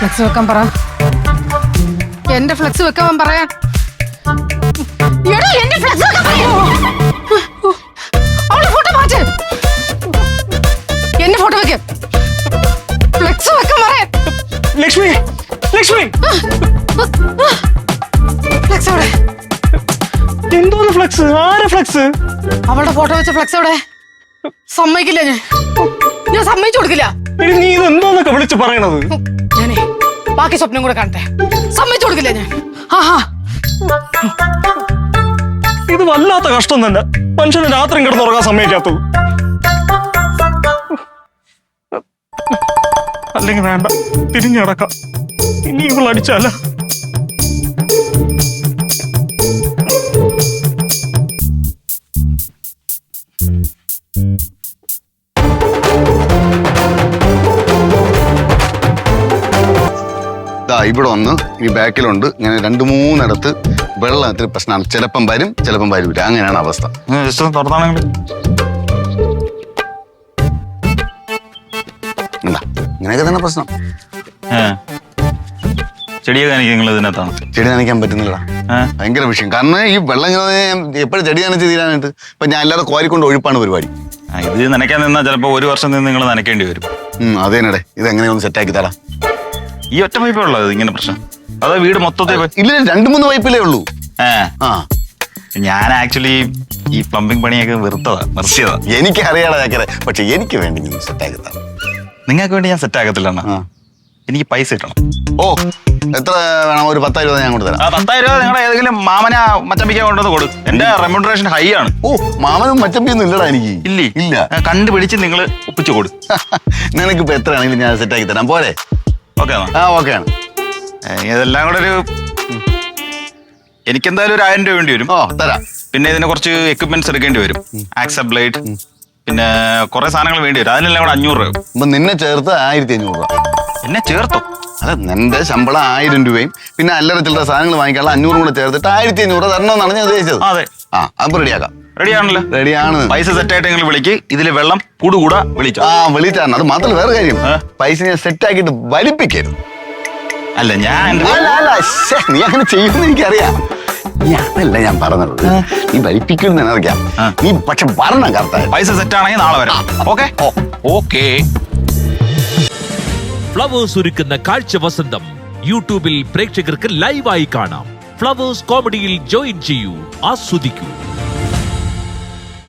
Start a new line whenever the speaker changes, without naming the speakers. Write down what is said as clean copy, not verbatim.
Flex വെക്കാൻ പറ. എന്റെ ഫ്ലെക്സ് വെക്കാൻ പറയാൻ. എന്റെ ഫ്ലെക്സ് വെക്കാൻ പറയാ. അവളുടെ ഫോട്ടോ മാറ്റ്. എന്റെ ഫോട്ടോ വെക്ക്. ഫ്ലെക്സ് വെക്കാൻ പറയാൻ.
ലക്ഷ്മി, ലക്ഷ്മി,
ഫ്ലെക്സ് എവിടെ?
എന്തോന്ന് ഫ്ലെക്സ്? ആരെ ഫ്ലെക്സ്?
അവളുടെ ഫോട്ടോ വെച്ച ഫ്ലെക്സ് എവിടെ? സമ്മതിക്കില്ല ഞാൻ സമ്മതിച്ചു കൊടുക്കില്ല.
നീ ഇത് എന്തോന്നൊക്കെ വിളിച്ച് പറയണത്?
ഞാനേ ബാക്കി സ്വപ്നം കൂടെ കാണട്ടെ. സമ്മതിച്ചു കൊടുക്കില്ല ഞാൻ.
ഇത് വല്ലാത്ത കഷ്ടം തന്നെ. മനുഷ്യന് രാത്രി കിടന്നുറങ്ങാൻ സമ്മതിക്കാത്തത്. അല്ലെങ്കിൽ വേണ്ട, തിരിഞ്ഞടക്കാം. ഇനി ഇവൾ അടിച്ചാല
ഇവിടെ ഒന്ന് ഈ ബാക്കിലുണ്ട്. ഇങ്ങനെ 2-3 വെള്ളത്തിന് പ്രശ്നമാണ്. ചിലപ്പം വരും, ചിലപ്പം വരൂല. അങ്ങനെയാണ് അവസ്ഥ.
തുറന്നാണെങ്കിൽ
ഇങ്ങനെയൊക്കെ തന്നെ പ്രശ്നം.
ചെടിയൊക്കെ ഇതിനകത്താണ്.
ചെടി നനയ്ക്കാൻ പറ്റുന്നില്ല. ഭയങ്കര വിഷയം. കാരണം ഈ വെള്ളം ഇങ്ങനെ എപ്പോഴും ചെടി നനച്ച് തീരാനായിട്ട് ഇപ്പൊ ഞാൻ അല്ലാതെ കോരിക്കൊണ്ട് ഒഴുപ്പാണ് പരിപാടി.
ഇത് നനയ്ക്കാൻ നിന്നാൽ ചിലപ്പോ 1 വർഷം നിന്ന് നിങ്ങൾ നനയ്ക്കേണ്ടി വരും.
അത് തന്നെ. ഇത് എങ്ങനെയൊന്ന് സെറ്റാക്കി തരാം.
ഈ ഒറ്റ പൈപ്പേ ഉള്ളത് ഇങ്ങനെ പ്രശ്നം? അതോ വീട് മൊത്തത്തിൽ?
ഇല്ല, 2-3 പൈപ്പിലേ ഉള്ളൂ.
ഞാൻ ആക്ച്വലി ഈ പ്ലംബിംഗ് പണിയൊക്കെ നിർത്തിയതാ.
എനിക്ക് അറിയാതെ ചാക്കരെ, പക്ഷെ എനിക്ക് വേണ്ടി സെറ്റാക്കി തരാം.
നിങ്ങൾക്ക് വേണ്ടി ഞാൻ സെറ്റ് ആക്കത്തില്ല. എനിക്ക് പൈസ കിട്ടണം.
ഓ, എത്ര വേണം? ഒരു 10,000 രൂപ ഞാൻ കൊണ്ട് തരാം.
10,000 രൂപ നിങ്ങളുടെ ഏതെങ്കിലും മാമന മച്ചമ്പിക്കാൻ കൊണ്ടുവന്ന് കൊടുക്കും. എന്റെ റെമ്യൂണറേഷൻ ഹൈ ആണ്.
ഓ, മാമനും മച്ചമ്പിയൊന്നും ഇല്ലടാ എനിക്ക്.
ഇല്ല, കണ്ടുപിടിച്ച് നിങ്ങൾ ഒപ്പിച്ചു കൊടുക്കും.
നിനക്കിപ്പോ എത്രയാണെങ്കിലും ഞാൻ സെറ്റാക്കി തരാം. പോരെ?
ഓക്കെ
ഓക്കെയാണ്.
ഇതെല്ലാം കൂടെ എനിക്കെന്തായാലും 1,000 രൂപ വേണ്ടി വരും.
തരാം.
പിന്നെ ഇതിന് കുറച്ച് എക്യുപ്മെന്റ്സ് എടുക്കേണ്ടി വരും. ആക്സ ബ്ലേഡ്, പിന്നെ കുറെ സാധനങ്ങൾ വേണ്ടി വരും. അതിനെല്ലാം കൂടെ 500 രൂപ.
അപ്പൊ നിന്നെ ചേർത്ത് 1,500 രൂപ.
എന്നെ ചേർത്തോ?
അല്ല, നിന്റെ ശമ്പളം 1000 രൂപയും പിന്നെ അല്ലറ ചില്ലറ സാധനങ്ങൾ വാങ്ങിക്കാനുള്ള 500 കൂടെ ചേർത്തിട്ട് 1,500 രൂപ തരണമെന്നാണ് ഞാൻ ഉദ്ദേശിച്ചത്.
അതെ.
അപ്പൊ റെഡിയാക്കാം.
റെഡിയാണല്ലോ?
റെഡിയാണ്.
പൈസ സെറ്റായിട്ട് നിങ്ങൾ വിളിക്ക്. ഇതില് വെള്ളം കൂടുകൂടാ വിളിച്ചോ.
വിളിച്ചാണ്. അത് മാത്രമല്ല വേറെ കാര്യം, പൈസ ഞാൻ സെറ്റ് ആക്കിയിട്ട് വലിപ്പിക്കരുത്.
അല്ല ഞാൻ
നീ അങ്ങനെ ചെയ്യുമെന്ന് എനിക്കറിയാം. നീ അതല്ല ഞാൻ പറഞ്ഞത്. നീ വലിപ്പിക്കുന്ന അറിയാം. നീ പക്ഷെ പറഞ്ഞ കറക്റ്റ്.
പൈസ സെറ്റ് ആണെങ്കിൽ നാളെ വരാം. Okay okay.
ഫ്ലവേഴ്സ് ഒരുക്കുന്ന കാഴ്ച വസന്തം യൂട്യൂബിൽ പ്രേക്ഷകർക്ക് ലൈവായി കാണാം. ഫ്ലവേഴ്സ് കോമഡിയിൽ ജോയിൻ ചെയ്യൂ, ആസ്വദിക്കൂ.